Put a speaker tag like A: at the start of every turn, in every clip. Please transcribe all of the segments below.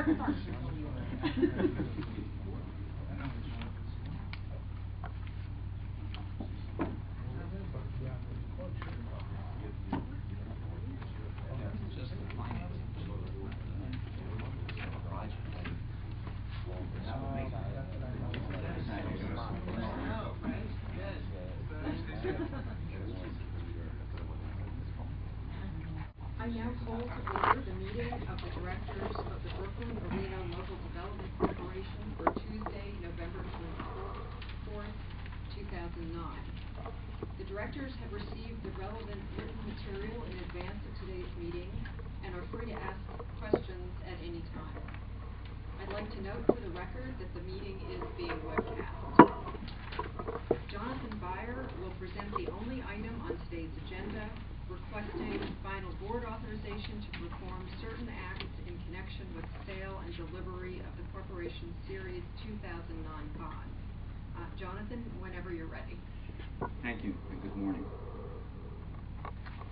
A: I now call to order the meeting of the directors of the Brooklyn Arena Local Development Corporation for Tuesday, November 24th, 2009. The directors have received the relevant written material in advance of today's meeting and are free to ask questions at any time. I'd like to note for the record that the meeting is being webcast. Jonathan Byer will present the only item on today's agenda, requesting final board authorization to perform certain acts in connection with the sale and delivery of the corporation's Series 2009 bonds. Jonathan, whenever you're ready.
B: Thank you, and good morning.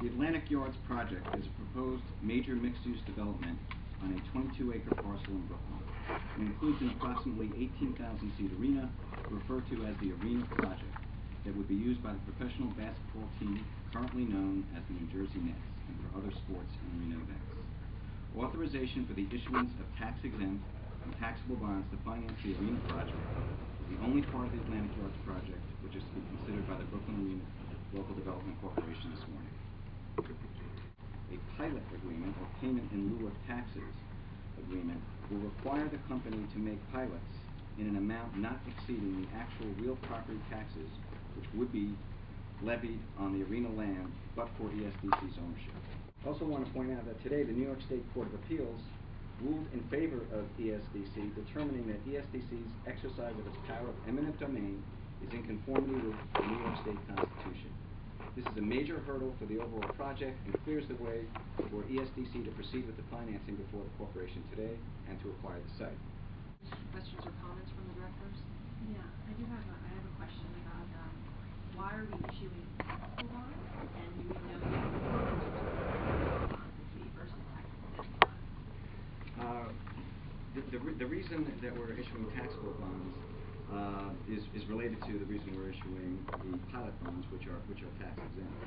B: The Atlantic Yards project is a proposed major mixed-use development on a 22-acre parcel in Brooklyn. It includes an approximately 18,000-seat arena, referred to as the Arena Project, that would be used by the professional basketball team currently known as the New Jersey Nets, and for other sports and arena events. Authorization for the issuance of tax-exempt and taxable bonds to finance the Arena Project is the only part of the Atlantic Yards project which is to be considered by the Brooklyn Arena Local Development Corporation this morning. A pilot agreement, or payment in lieu of taxes agreement, will require the company to make pilots in an amount not exceeding the actual real property taxes which would be levied on the arena land but for ESDC's ownership. I also want to point out that today the New York State Court of Appeals ruled in favor of ESDC, determining that ESDC's exercise of its power of eminent domain is in conformity with the New York State Constitution. This is a major hurdle for the overall project and clears the way for ESDC to proceed with the financing before the corporation today and to acquire the site.
A: Questions or comments from the directors?
C: Yeah, I have a question about why are we issuing taxable bonds, and do we know what bonds would be versus tax-exempt bonds?
B: The reason that we're issuing taxable bonds is related to the reason we're issuing the pilot bonds, which are tax-exempt.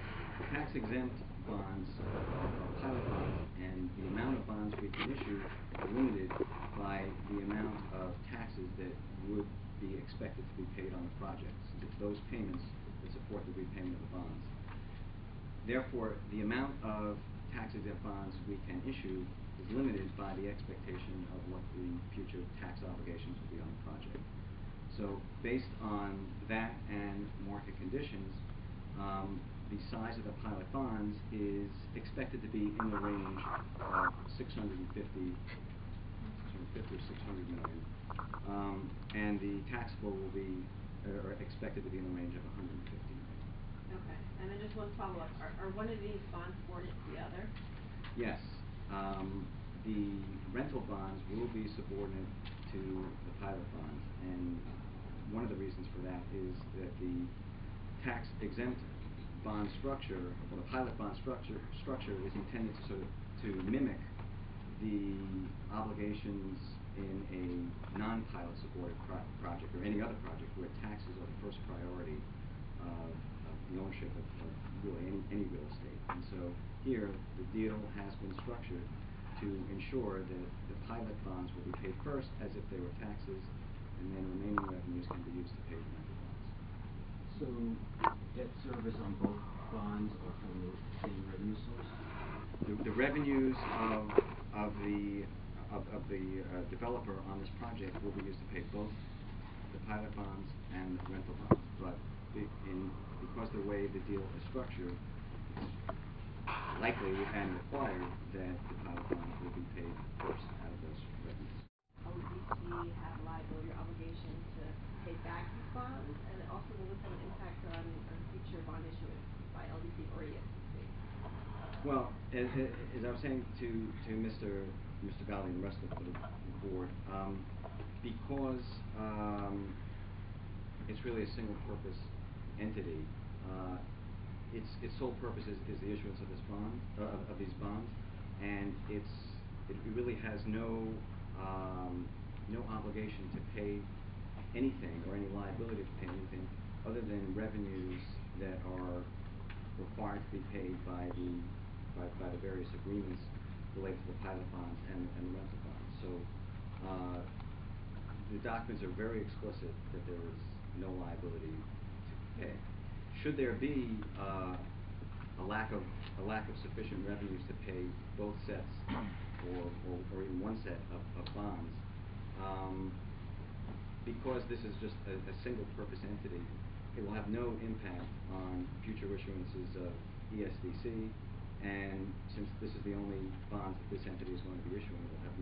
B: Tax-exempt bonds are pilot bonds, and the amount of bonds we can issue are limited by the amount of taxes that would be expected to be paid on the project. It's those payments that support the repayment of the bonds. Therefore, the amount of tax-exempt bonds we can issue is limited by the expectation of what the future tax obligations will be on the project. So, based on that and market conditions, the size of the pilot bonds is expected to be in the range of 650 or 600 million, and the taxable will be expected to be in the range of 150 million.
C: Okay, and then just one follow-up. Are one of these bonds subordinate to the other?
B: Yes. The rental bonds will be subordinate to the pilot bonds, and one of the reasons for that is that the tax-exempt bond structure, or the pilot bond structure is intended to mimic the obligations in a non-pilot supported project or any other project where taxes are the first priority of the ownership of really any real estate. And so here the deal has been structured to ensure that the pilot bonds will be paid first as if they were taxes, and then remaining revenues can be used to pay the rental bonds.
D: So debt service on both bonds are from the same revenue source?
B: The revenues of the developer on this project will be used to pay both the pilot bonds and the rental bonds, but because the way the deal is structured, it's likely and required that the pilot bonds will be paid first out of those revenues.
C: LDC have liability or obligation to pay back these bonds, and also will this have an impact on future bond issuance by LDC or ESDC?
B: Well, as I was saying to Mr. Baldc and the rest of the board, because it's really a single-purpose entity, its sole purpose is the issuance of this bond, of these bonds, and it really has no no obligation to pay anything or any liability to pay anything other than revenues that are required to be paid by the various agreements related to the pilot bonds and the rental bonds. So the documents are very explicit that there is no liability to pay. Should there be a lack of sufficient revenues to pay both sets or even one set of bonds, because this is just a single purpose entity, it will have no impact on future issuances of ESDC, and since this is the only bonds that this entity is going to be issuing, it will have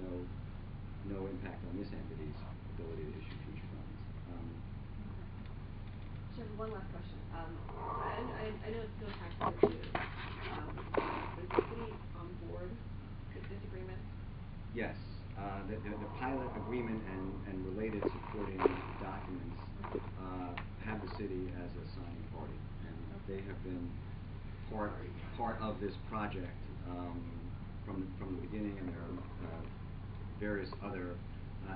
B: no impact on this entity's ability to issue future bonds.
C: So one last question. I know it's no tax issue, but is the city on board with this agreement?
B: Yes. The pilot agreement and related supporting documents have the city as a signing party, and they have been part of this project from the beginning, and there are various other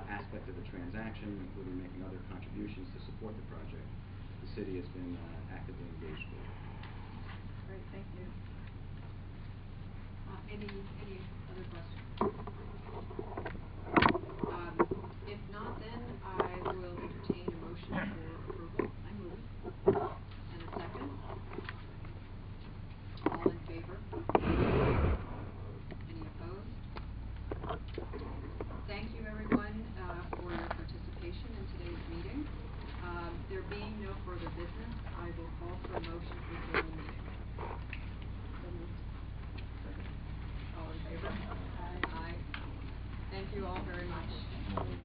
B: aspects of the transaction, including making other contributions to support the project. The city has been actively engaged with it.
C: Great, thank you.
A: Any other questions? If not, then I will entertain a motion for approval. I move. And a second. All in favor? Any opposed? Thank you, everyone, for your participation in today's meeting. There being no further business, I will call for a motion to adjourn the meeting. So moved. All in favor? Aye. Thank you all very much.